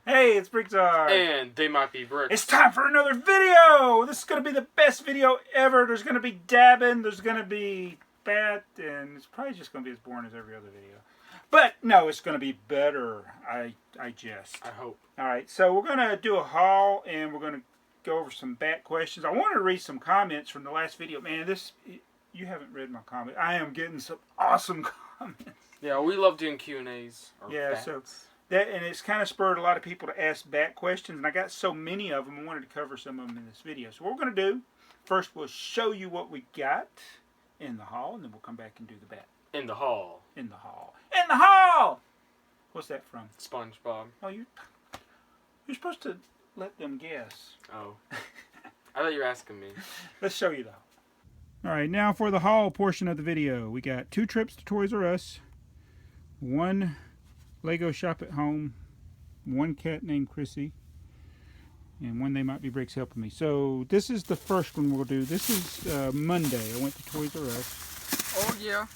Hey, it's BrickTsar. And they might be bricks. It's time for another video. This is going to be the best video ever. There's going to be dabbing. There's going to be bat. And it's probably just going to be as boring as every other video. But no, it's going to be better. I jest. I hope. Alright, so we're going to do a haul. And we're going to go over some bat questions. I wanted to read some comments from the last video. Man, you haven't read my comment. I am getting some awesome comments. Yeah, we love doing Q&As. Yeah, bats. so... and it's kind of spurred a lot of people to ask bat questions, and I got so many of them, I wanted to cover some of them in this video. So what we're going to do, first we'll show you what we got in the haul, and then we'll come back and do the bat. In the hall. In the haul. In the haul! What's that from? SpongeBob. Oh, you're supposed to let them guess. Oh. I thought you were asking me. Let's show you though. Alright, now for the haul portion of the video. We got 2 trips to Toys R Us, 1 Lego Shop at Home, 1 cat named Chrissy, and 1 They Might Be Bricks helping me. So this is the first one we'll do. This is Monday. I went to Toys R Us. Oh yeah.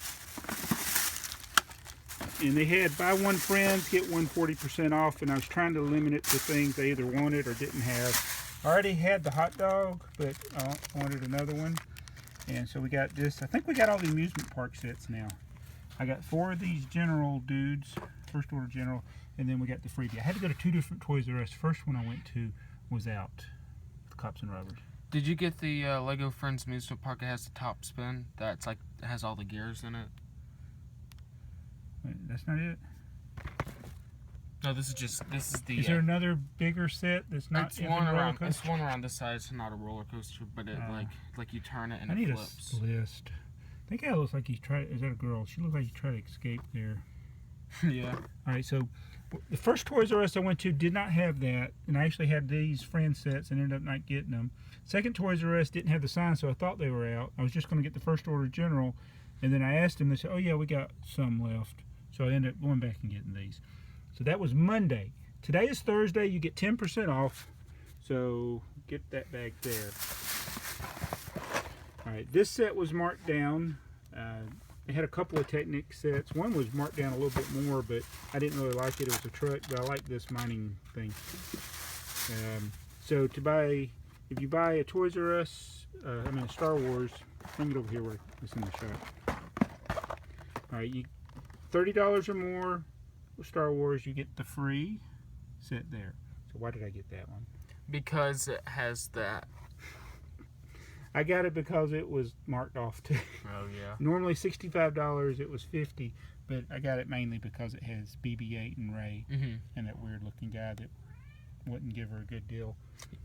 And they had buy 1 friends, get 1 40% off, and I was trying to limit it to things they either wanted or didn't have. I already had the hot dog, but I wanted another one. And so we got this. I think we got all the amusement park sets now. I got 4 of these general dudes. First order general, and then we got the freebie. I had to go to 2 different Toys R Us. First one I went to was out with Cops and Robbers. Did you get the Lego Friends Amusement Park? It has the top spin. That's like, it has all the gears in it. Wait, that's not it? No, this is the... Is there another bigger set that's not it's in one the roller around. coaster? It's one around this side. It's not a roller coaster, but it like you turn it and it flips. I need a list. I think it looks like he's trying. Is that a girl? She looks like he's trying to escape there. Yeah. Alright, so the first Toys R Us I went to did not have that, and I actually had these friend sets and ended up not getting them. Second Toys R Us didn't have the sign, so I thought they were out. I was just going to get the first order general, and then I asked them, they said, oh yeah, we got some left. So I ended up going back and getting these. So that was Monday. Today is Thursday. You get 10% off, so get that bag there. Alright, this set was marked down. They had a couple of Technic sets. One was marked down a little bit more, but I didn't really like it. It was a truck, but I like this mining thing. So if you buy a Toys R Us, a Star Wars, bring it over here where it's in the shop. Alright, you $30 or more with Star Wars, you get the free set there. So why did I get that one? Because it has that. I got it because it was marked off too. Oh yeah. Normally $65, it was $50, but I got it mainly because it has BB-8 and Ray, and that weird looking guy that wouldn't give her a good deal.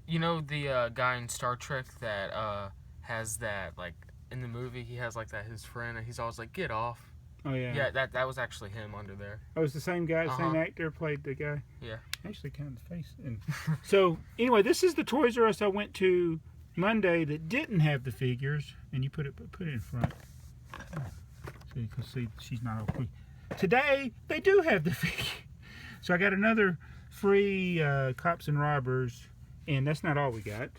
You know the guy in Star Trek that has that, like, in the movie he has like that, his friend, and he's always like, get off. Oh yeah. Yeah, that was actually him under there. Oh, it's the same guy, the same actor played the guy? Yeah. Actually kind of the face. And so anyway, this is the Toys R Us I went to Monday that didn't have the figures, and you put it in front. See, she's not okay. Today they do have the figure, so I got another free Cops and Robbers, and that's not all we got.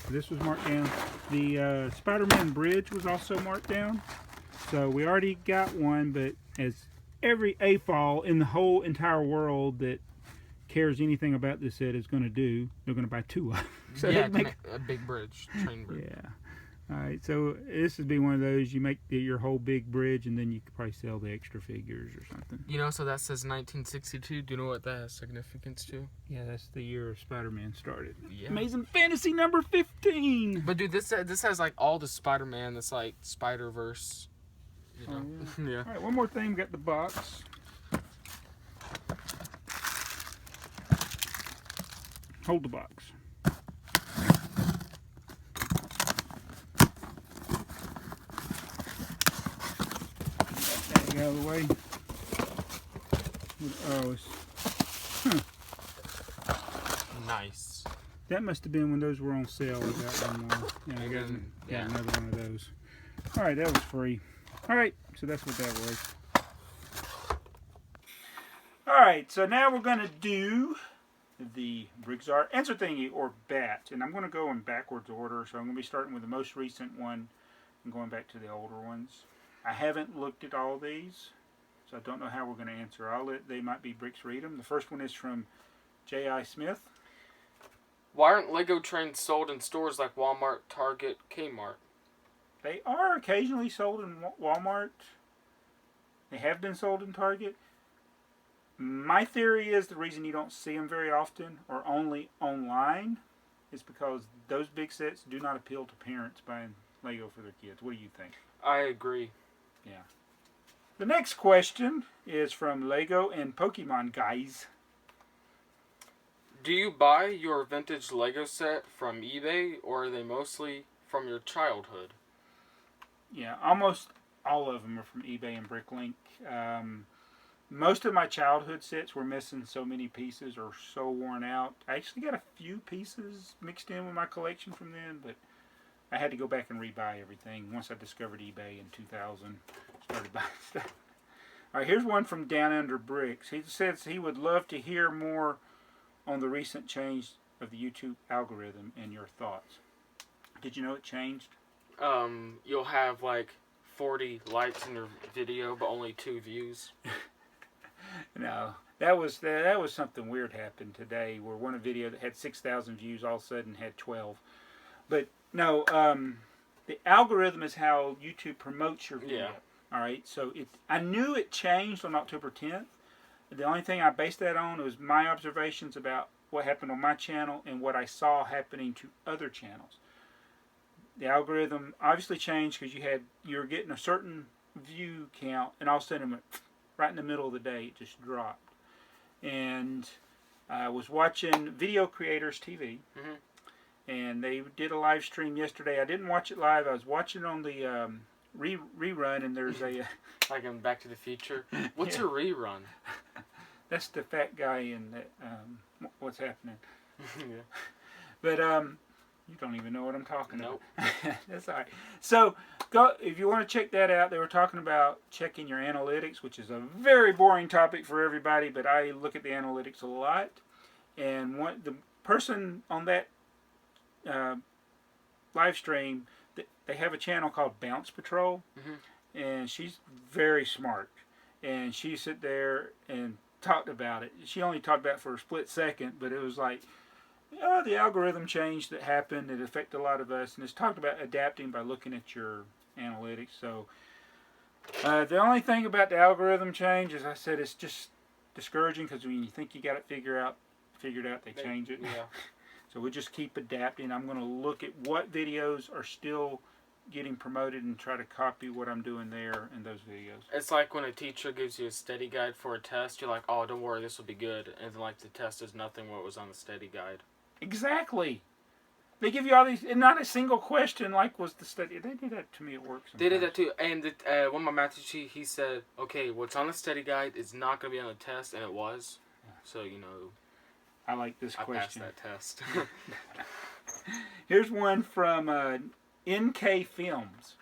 This was marked down. The Spider-Man bridge was also marked down, so we already got one. But as every AFOL in the whole entire world that cares anything about this set is going to do, they're going to buy 2 of them. So yeah, make a big bridge, train bridge. Yeah. Alright, so this would be one of those, you make your whole big bridge, and then you could probably sell the extra figures or something. You know, so that says 1962. Do you know what that has significance to? Yeah, that's the year Spider-Man started. Yeah. Amazing Fantasy number 15! But dude, this has like all the Spider-Man, that's like Spider-Verse. You know? Oh, yeah. Yeah. Alright, one more thing, we got the box. Hold the box. Get out of the way. Oh, Nice. that must have been when those were on sale. I got one more. Yeah, I got another one of those. Alright, that was free. Alright, so that's what that was. Alright, so now we're going to do the BrickTsar answer thingy, or bat, and I'm going to go in backwards order, so I'm going to be starting with the most recent one and going back to the older ones. I haven't looked at all these, So I don't know how we're going to answer. I'll let They Might Be Bricks read them. The first one is from J.I. Smith. Why aren't Lego trains sold in stores like Walmart, Target, Kmart? They are occasionally sold in Walmart. They have been sold in Target. My theory is the reason you don't see them very often or only online is because those big sets do not appeal to parents buying Lego for their kids. What do you think? I agree. Yeah. The next question is from Lego and Pokemon Guys. Do you buy your vintage Lego set from eBay, or are they mostly from your childhood? Yeah, almost all of them are from eBay and Bricklink. Most of my childhood sets were missing so many pieces or so worn out. I actually got a few pieces mixed in with my collection from then, but I had to go back and rebuy everything once I discovered eBay in 2000. Started buying stuff. All right, here's one from Down Under Bricks. He says he would love to hear more on the recent change of the YouTube algorithm and your thoughts. Did you know it changed? You'll have like 40 likes in your video, but only 2 views. No, that was something weird happened today, where one video that had 6,000 views all of a sudden had 12. But no, the algorithm is how YouTube promotes your video. Yeah. All right, so I knew it changed on October 10th. The only thing I based that on was my observations about what happened on my channel and what I saw happening to other channels. The algorithm obviously changed because you were getting a certain view count, and all of a sudden it went right in the middle of the day. It just dropped. And I was watching Video Creators TV, and they did a live stream yesterday. I didn't watch it live. I was watching it on the rerun, and there's a like in Back to the Future. What's Yeah. a rerun? That's the fat guy in that. What's happening? Yeah. But you don't even know what I'm talking Nope. about. That's all right. So go if you want to check that out. They were talking about checking your analytics, which is a very boring topic for everybody, but I look at the analytics a lot. And the person on that live stream, they have a channel called Bounce Patrol, and she's very smart. And she sat there and talked about it. She only talked about it for a split second, but it was like, oh, the algorithm change that happened. It affected a lot of us, and it's talked about adapting by looking at your analytics. So the only thing about the algorithm change, as I said, it's just discouraging because when you think you got it figured out, they change it. Yeah. So we just keep adapting. I'm going to look at what videos are still getting promoted and try to copy what I'm doing there in those videos. It's like when a teacher gives you a study guide for a test, you're like, oh, don't worry, this will be good. And then like the test is nothing what was on the study guide. Exactly. They give you all these, and not a single question like was the study. They do that to me at work sometimes. They did that too. And one of my math teachers, he said, okay, what's on the study guide is not going to be on the test, and it was. Yeah. So, you know, I like this I question. passed that test. Here's one from NK Films.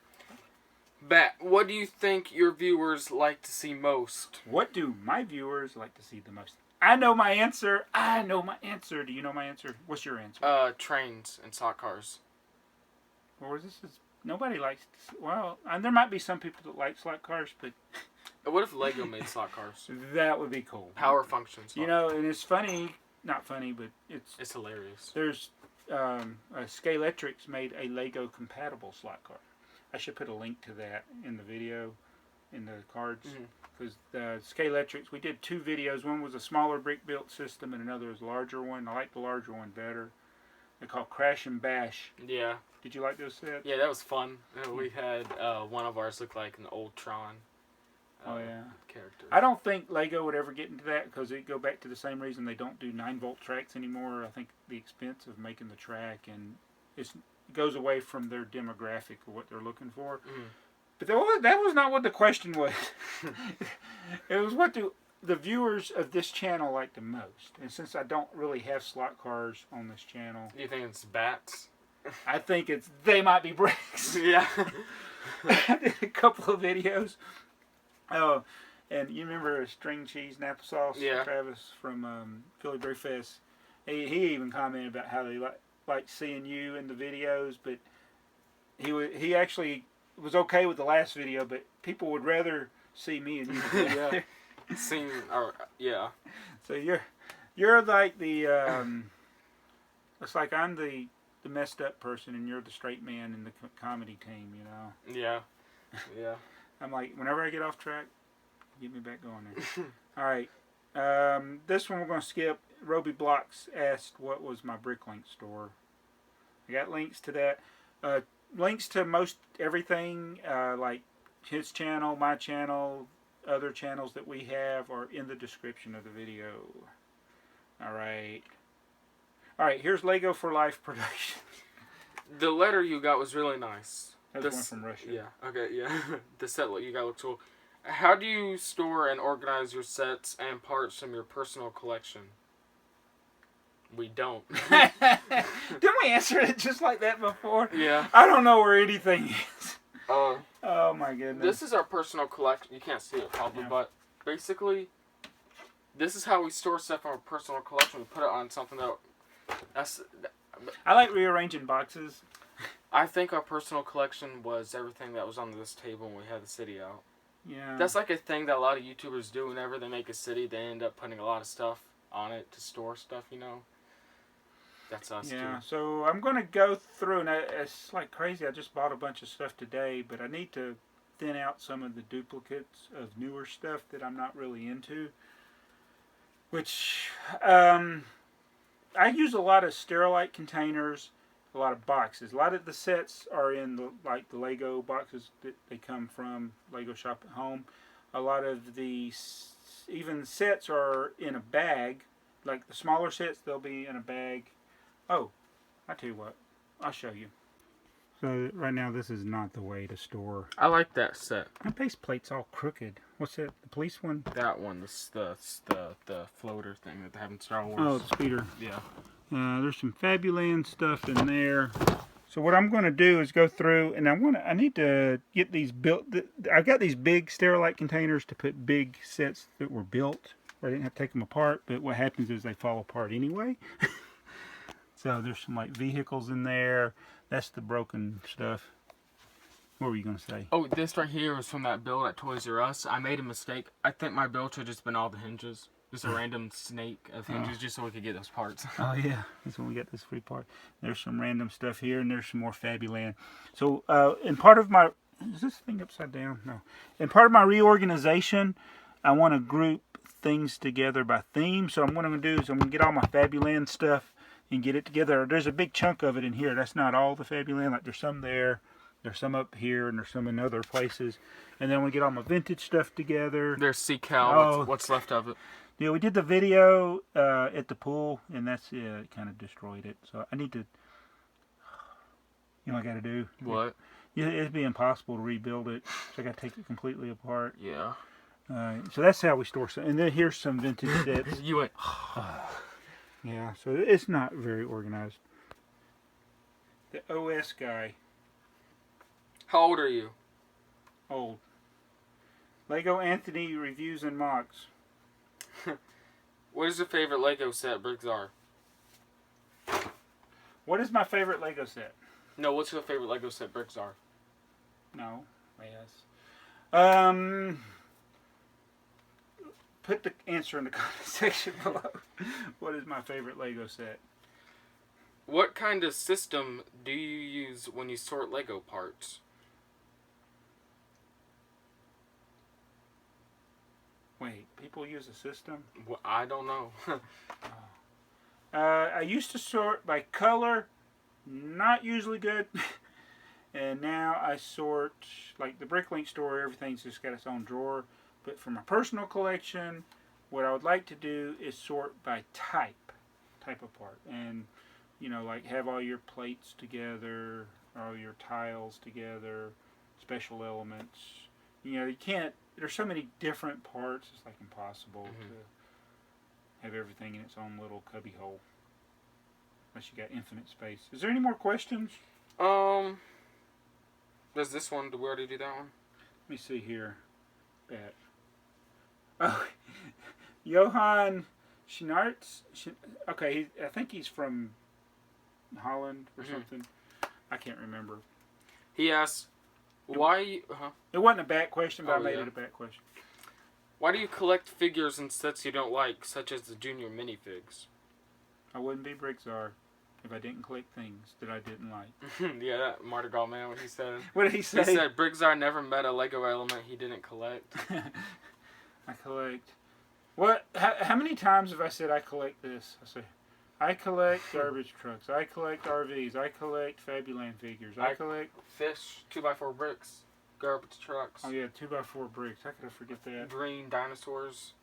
Bat, what do you think your viewers like to see most? What do my viewers like to see the most? I know my answer. Do you know my answer? What's your answer? Trains and slot cars. Or is this nobody likes to see, well, there might be some people that like slot cars, but What if Lego made slot cars? that would be cool. Power functions. You know, and it's funny, not funny, but It's hilarious. there's Scalextrics made a Lego compatible slot car. I should put a link to that in the video, in the cards. Because Scalextrics, we did 2 videos. One was a smaller brick built system and another was a larger one. I like the larger one better. They're called Crash and Bash. Yeah. Did you like those sets? Yeah, that was fun. We had one of ours look like an old Tron character. I don't think Lego would ever get into that because it go back to the same reason they don't do 9-volt tracks anymore. I think the expense of making the track and it goes away from their demographic or what they're looking for. But that was not what the question was. It was what do the viewers of this channel like the most. And since I don't really have slot cars on this channel, Do you think it's bats? I think it's They Might Be Bricks. Yeah. I did a couple of videos. Oh, and you remember String Cheese and Applesauce? Yeah. Travis from Philly Brewfest. He even commented about how they like seeing you in the videos, but he actually was okay with the last video, but people would rather see me and you. Yeah. Seen, or yeah. So you're like the it's like I'm the messed up person and you're the straight man in the comedy team, you know. Yeah. Yeah. I'm like, whenever I get off track, get me back going there. All right. This one we're going to skip. Roby Blocks asked what was my Bricklink store. I got links to that. Links to most everything, like his channel, my channel, other channels that we have are in the description of the video. All right. All right, here's Lego for Life Productions. The letter you got was really nice. That was one from Russia. Yeah, okay, yeah. The set you got looks cool. How do you store and organize your sets and parts from your personal collection? We don't. Didn't we answer it just like that before? Yeah. I don't know where anything is. Oh my goodness. This is our personal collection. You can't see it probably, but basically, this is how we store stuff from our personal collection. We put it on something I like rearranging boxes. I think our personal collection was everything that was on this table when we had the city out. Yeah. That's like a thing that a lot of YouTubers do. Whenever they make a city, they end up putting a lot of stuff on it to store stuff, you know. That's us, yeah, too. so I'm going to go through, and it's like crazy. I just bought a bunch of stuff today, but I need to thin out some of the duplicates of newer stuff that I'm not really into. Which, I use a lot of Sterilite containers, a lot of boxes. A lot of the sets are in the Lego boxes that they come from Lego Shop at Home. A lot of the even sets are in a bag. Like the smaller sets, they'll be in a bag. Oh, I tell you what, I'll show you. So right now, this is not the way to store. I like that set. My base plate's all crooked. What's that? The police one? That one, the floater thing that they have in Star Wars. Oh, the speeder. Yeah. There's some Fabuland stuff in there. So what I'm going to do is go through, and I need to get these built. I've got these big Sterilite containers to put big sets that were built, where I didn't have to take them apart. But what happens is they fall apart anyway. So there's some like vehicles in there. That's the broken stuff. What were you going to say? Oh, this right here was from that build at Toys R Us. I made a mistake. I think my build should have just been all the hinges. Just a random snake of hinges just so we could get those parts. Oh, yeah. That's when we get this free part. There's some random stuff here, and there's some more Fabuland. So, in part of my... Is this thing upside down? No. In part of my reorganization, I want to group things together by theme. So, what I'm going to do is I'm going to get all my Fabuland stuff and get it together. There's a big chunk of it in here. That's not all the Fabuland. Like, there's some there. There's some up here, and there's some in other places. And then we get all my vintage stuff together. There's Seacal. What's left of it. Yeah, we did the video at the pool, and that's it kind of destroyed it. So I need to, you know what I got to do? What? It'd be impossible to rebuild it, so I got to take it completely apart. Yeah. So that's how we store some. And then here's some vintage sets. You went. Yeah, so it's not very organized. The OS guy. How old are you? Old. Lego Anthony reviews and mocks. What is your favorite Lego set, BrickTsar? What is my favorite Lego set? No, what's your favorite Lego set, BrickTsar? No. Yes. Put the answer in the comment section below. What is my favorite Lego set? What kind of system do you use when you sort Lego parts? Wait, people use a system? Well, I don't know. I used to sort by color, not usually good. And now I sort, like the Bricklink store, everything's just got its own drawer. But for my personal collection, what I would like to do is sort by type of part. And, you know, like have all your plates together, all your tiles together, special elements. You know, you can't, there's so many different parts, it's like impossible to have everything in its own little cubby hole. Unless you got infinite space. Is there any more questions? Does this one, did we already do that one? Let me see here. Oh, Johan Schnartz. Okay, I think he's from Holland or something. I can't remember. He asks, Why? It wasn't a bad question, but I made yeah. it a bad question. Why do you collect figures and sets you don't like, such as the Junior minifigs? I wouldn't be BrickTsar if I didn't collect things that I didn't like. Yeah, that Mardi Gras man, what he said. What did he say? He said BrickTsar never met a Lego element he didn't collect. I collect. What? How many times have I said I collect this? I say, I collect garbage trucks. I collect RVs. I collect Fabuland figures. I collect fish, 2x4 bricks, garbage trucks. Oh yeah, 2x4 bricks. How could I forget that? Green dinosaurs.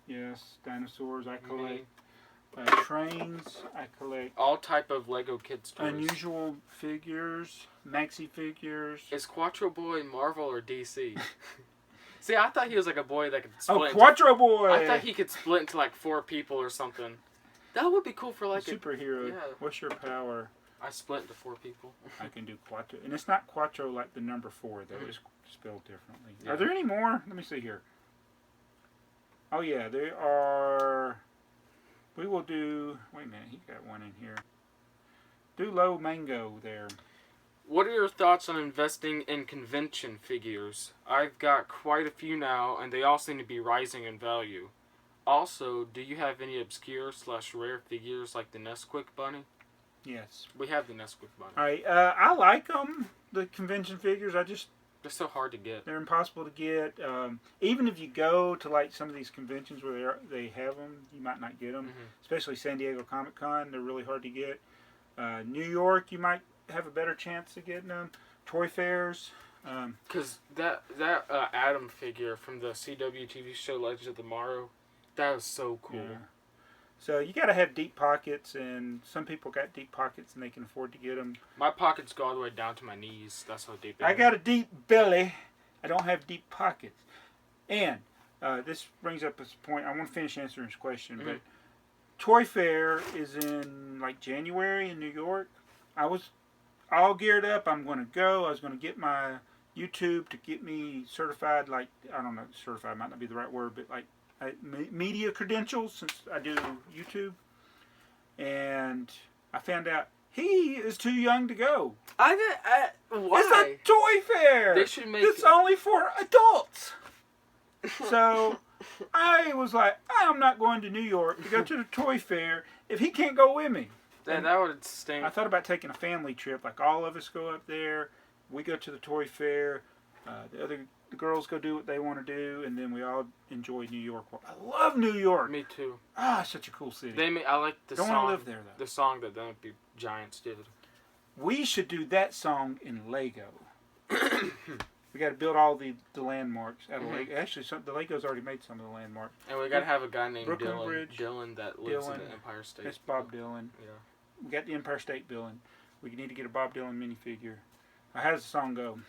Yes, dinosaurs. I collect trains. I collect all type of Lego kids toys. Unusual figures, maxi figures. Is Quattro Boy Marvel or DC? See, I thought he was like a boy that could split. Oh, Quattro Boy! I thought he could split into like 4 people or something. That would be cool for like a superhero. Yeah. What's your power? I split into 4 people. I can do Quattro, and it's not Quattro like the number 4 though. It's spelled differently. Yeah. Are there any more? Let me see here. Oh yeah, there are. We will do. Wait a minute, he got one in here. Do low mango there. What are your thoughts on investing in convention figures? I've got quite a few now, and they all seem to be rising in value. Also, do you have any obscure/rare figures like the Nesquik Bunny? Yes. We have the Nesquik Bunny. Alright, I like them, the convention figures. They're so hard to get. They're impossible to get. Even if you go to like some of these conventions where they have them, you might not get them. Especially San Diego Comic Con, they're really hard to get. New York, you might have a better chance of getting them. Toy fairs. Because that Adam figure from the CW TV show Legends of Tomorrow, that was so cool. Yeah. So you got to have deep pockets, and some people got deep pockets and they can afford to get them. My pockets go all the way down to my knees. That's how deep they are. I got a deep belly. I don't have deep pockets. And this brings up this point. I want to finish answering this question, but Toy Fair is in like January in New York. I was all geared up. I'm going to go. I was going to get my YouTube to get me certified. Like, I don't know, certified might not be the right word, but like media credentials since I do YouTube. And I found out he is too young to go. Why? It's a toy fair. They should make it's only for adults. So I was like, I'm not going to New York to go to the toy fair if he can't go with me. That would stink. I thought about taking a family trip, like all of us go up there, we go to the toy fair, the girls go do what they want to do, and then we all enjoy New York. I love New York. Me too. Ah, such a cool city. I like the song. Don't want to live there though. The song that the Giants did. We should do that song in Lego. We got to build all the landmarks out of Lego. Actually, the Lego's already made some of the landmarks. And we got to have a guy named Brooklyn Dylan. Bridge. Dylan that lives in the Empire State. That's Bob Dylan. Yeah. We got the Empire State building. We need to get a Bob Dylan minifigure. How does the song go?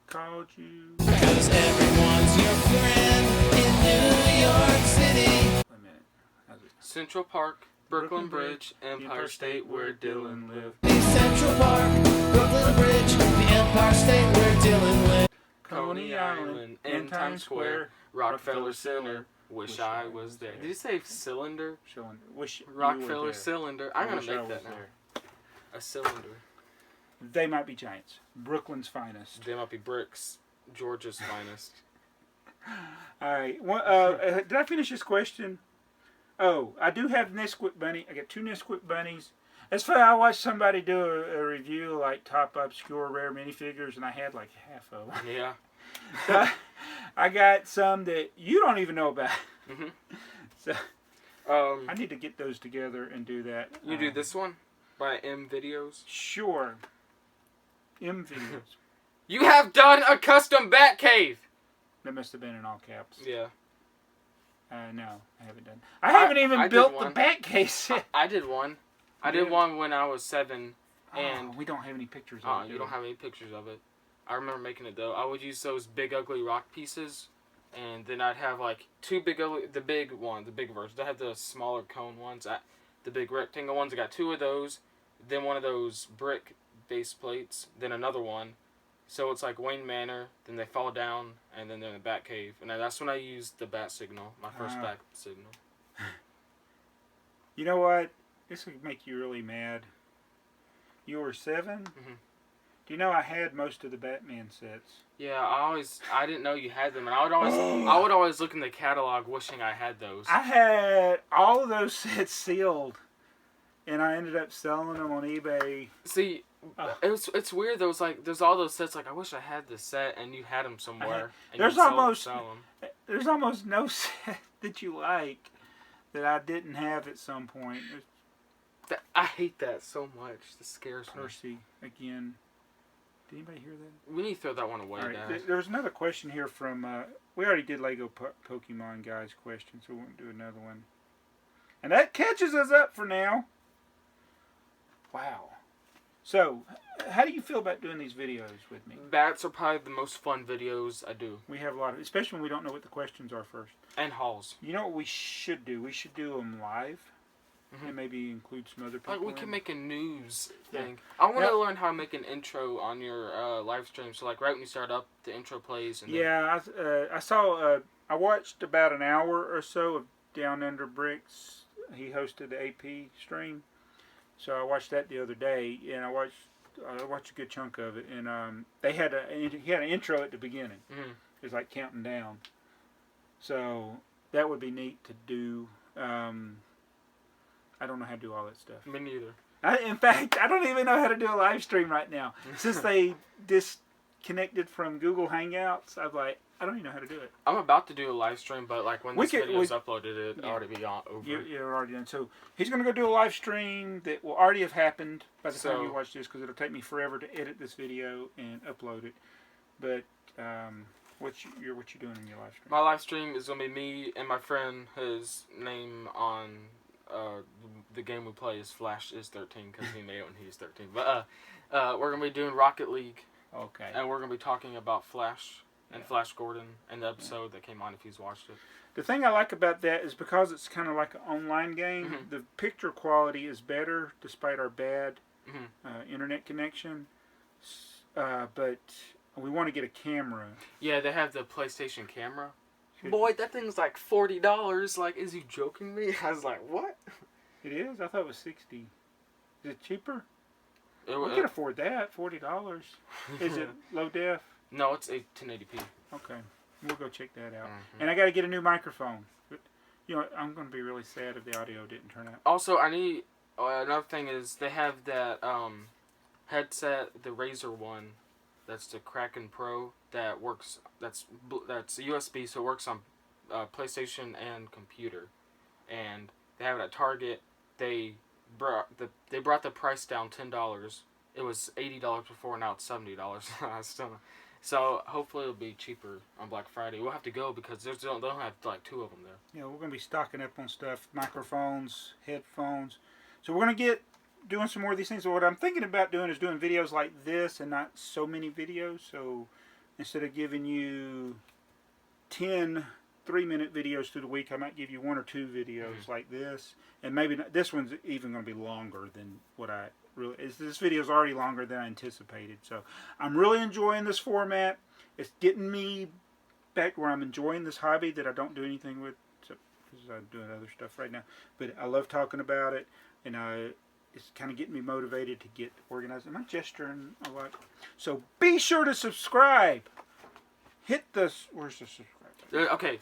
Called you. Because everyone's your friend in New York City. Wait a minute. How's it? Central Park, Brooklyn Bridge, Empire State, where Dylan lived. Central Park, Brooklyn Bridge, the Empire State where Dylan lived. Coney Island, and Times Square, Rockefeller Center. Wish I was there. Did you say cylinder? Cylinder. Wish Rockefeller Cylinder. I'm gonna wish I make that was now. there. A cylinder. They Might Be Giants. Brooklyn's finest. They Might Be Bricks. Georgia's finest. All right. Did I finish this question? Oh, I do have Nesquik Bunny. I got 2 Nesquik Bunnies. That's funny. I watched somebody do a review like top obscure rare minifigures, and I had like half of them. Yeah. So I got some that you don't even know about. So I need to get those together and do that. You do this one by M Videos? Sure. M Videos. You have done a custom Batcave! That must have been in all caps. Yeah. No, I haven't done. I haven't even built the Batcave. I did one. I did one when I was 7. And we don't have any pictures of it. You don't have any pictures of it. I remember making it though. I would use those big ugly rock pieces, and then I'd have like 2 big ugly, the big versions. I had the smaller cone ones, the big rectangle ones. I got 2 of those, then one of those brick base plates, then another one. So it's like Wayne Manor, then they fall down, and then they're in the Batcave. And that's when I used the bat signal, my first bat signal. You know what? This would make you really mad. You were 7? Do you know I had most of the Batman sets? Yeah, I didn't know you had them, and I would always look in the catalog wishing I had those. I had all of those sets sealed, and I ended up selling them on eBay. See, it's weird. There's all those sets. Like, I wish I had this set, and you had them somewhere. And There's you'd almost sell them. there's almost no set that you like that I didn't have at some point. I hate that so much. This scares me. Percy again. Did anybody hear that? We need to throw that one away, All right, Dad. there's another question here from. We already did Lego Pokemon guys question, so we won't do another one. And that catches us up for now. Wow. So, how do you feel about doing these videos with me? Bats are probably the most fun videos I do. We have a lot of, especially when we don't know what the questions are first. And hauls. You know what we should do? We should do them live. And maybe include some other people. Like, we in. can make a news thing. Yeah. I want to learn how to make an intro on your live stream. So, like, right when you start up, the intro plays. And yeah, I saw, I watched about an hour or so of Down Under Bricks. He hosted the AP stream. So I watched that the other day, and I watched a good chunk of it. And he had an intro at the beginning. Mm-hmm. It was like counting down. So that would be neat to do. I don't know how to do all that stuff. Me neither. In fact, I don't even know how to do a live stream right now. Since they disconnected from Google Hangouts, I'm like, I don't even know how to do it. I'm about to do a live stream, but like when this video is uploaded, it'll already be over. You're already done. So he's going to go do a live stream that will already have happened by the time you watch this, because it'll take me forever to edit this video and upload it. But what you doing in your live stream? My live stream is going to be me and my friend. His name on the game we play is Flash is 13 because he made it when he was 13. But we're going to be doing Rocket League. Okay. And we're going to be talking about Flash and Flash Gordon and the episode that came on if he's watched it. The thing I like about that is because it's kind of like an online game, the picture quality is better despite our bad internet connection. But we want to get a camera. Yeah, they have the PlayStation camera. Boy, that thing's like $40. Like, is he joking me? I was like, what? It is? I thought it was $60. Is it cheaper? We It, can afford that. $40. Is it low def? No, it's 1080p. Okay. We'll go check that out. And I got to get a new microphone. You know, I'm going to be really sad if the audio didn't turn out. Also, I need... another thing is they have that headset, the Razer one. That's the Kraken Pro that works. That's USB, so it works on PlayStation and computer. And they have it at Target. They brought the price down $10. It was $80 before. Now it's $70. So hopefully it'll be cheaper on Black Friday. We'll have to go because they don't have like 2 of them there. Yeah, we're going to be stocking up on stuff, microphones, headphones. So we're going to get doing some more of these things. So what I'm thinking about doing is doing videos like this and not so many videos. So instead of giving you 10 3-minute videos through the week, I might give you 1 or 2 videos like this. And maybe not, this one's even going to be longer than what I really... This video's already longer than I anticipated. So I'm really enjoying this format. It's getting me back where I'm enjoying this hobby that I don't do anything with, because I'm doing other stuff right now. But I love talking about it, and it's kind of getting me motivated to get organized. Am I gesturing a lot? So be sure to subscribe. Hit the... Where's the subscribe? Okay.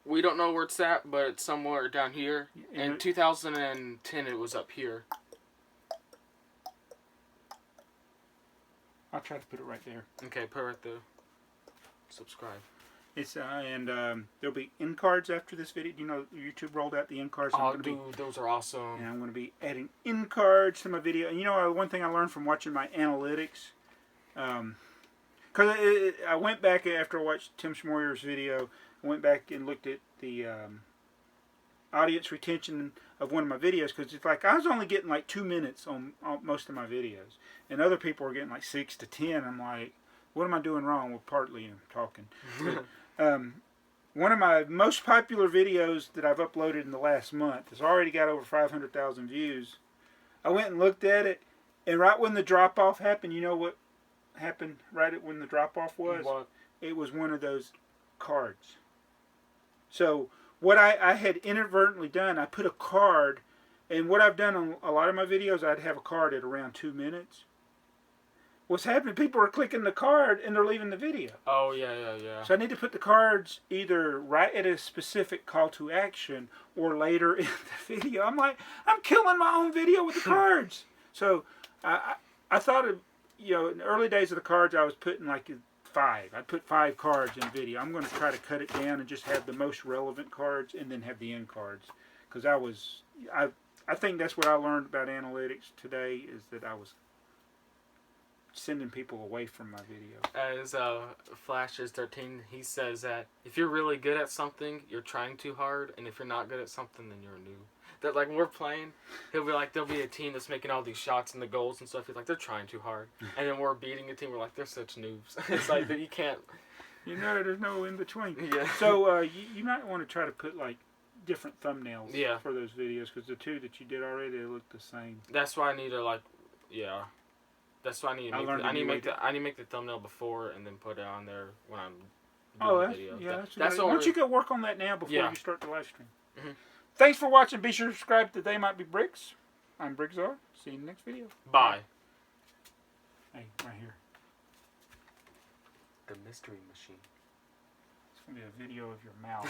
We don't know where it's at, but it's somewhere down here. In 2010, it was up here. I'll try to put it right there. Okay, put it right there. Subscribe. It's there'll be end cards after this video. You know, YouTube rolled out the end cards. Oh, dude, those are awesome. And I'm going to be adding end cards to my video. And you know, one thing I learned from watching my analytics, because I went back after I watched Tim Schmoyer's video. I went back and looked at the audience retention of one of my videos, because it's like I was only getting like 2 minutes on most of my videos, and other people were getting like 6 to 10. I'm like, what am I doing wrong? Well, partly I'm talking. But, one of my most popular videos that I've uploaded in the last month has already got over 500,000 views. I went and looked at it, and right when the drop-off happened, you know what happened right when the drop-off was? What? It was one of those cards. So what I had inadvertently done, I put a card, and what I've done on a lot of my videos, I'd have a card at around 2 minutes. what's happening, people are clicking the card and they're leaving the video. Oh, yeah. So I need to put the cards either right at a specific call to action or later in the video. I'm like, I'm killing my own video with the cards. So I thought of, you know, in the early days of the cards, I was putting like 5. I'd put 5 cards in video. I'm going to try to cut it down and just have the most relevant cards and then have the end cards. Because I think that's what I learned about analytics today, is that I was sending people away from my video. As Flash is 13, he says that if you're really good at something, you're trying too hard, and if you're not good at something, then you're a noob. That, like, when we're playing, he'll be like, there'll be a team that's making all these shots and the goals and stuff. He's like, they're trying too hard. And then we're beating a team, we're like, they're such noobs. It's like, you can't... You know, there's no in between. Yeah. So you might want to try to put like different thumbnails Yeah. for those videos, because the 2 that you did already, they look the same. That's why I need to, like, yeah. That's why I need to make I need to make the thumbnail before and then put it on there when I'm doing the video. Yeah, that's why don't you go work on that now before you start the live stream? Mm-hmm. Thanks for watching. Be sure to subscribe to They Might Be Bricks. I'm BrickTsar. See you in the next video. Bye. Hey, right here. The mystery machine. It's going to be a video of your mouth.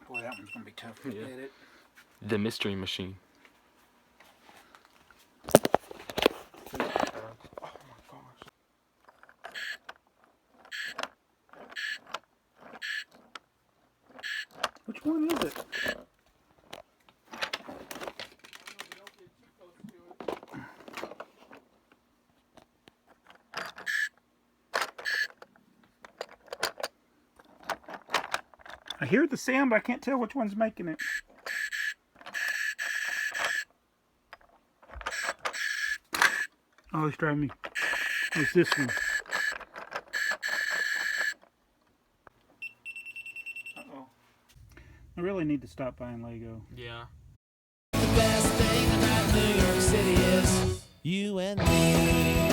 Boy, that one's going to be tough to edit. The mystery machine. Oh my gosh. Which one is it? I hear the sound, but I can't tell which one's making it. Oh, it's driving me. It's this one. Uh-oh. I really need to stop buying Lego. Yeah. The best thing about New York City is you and me.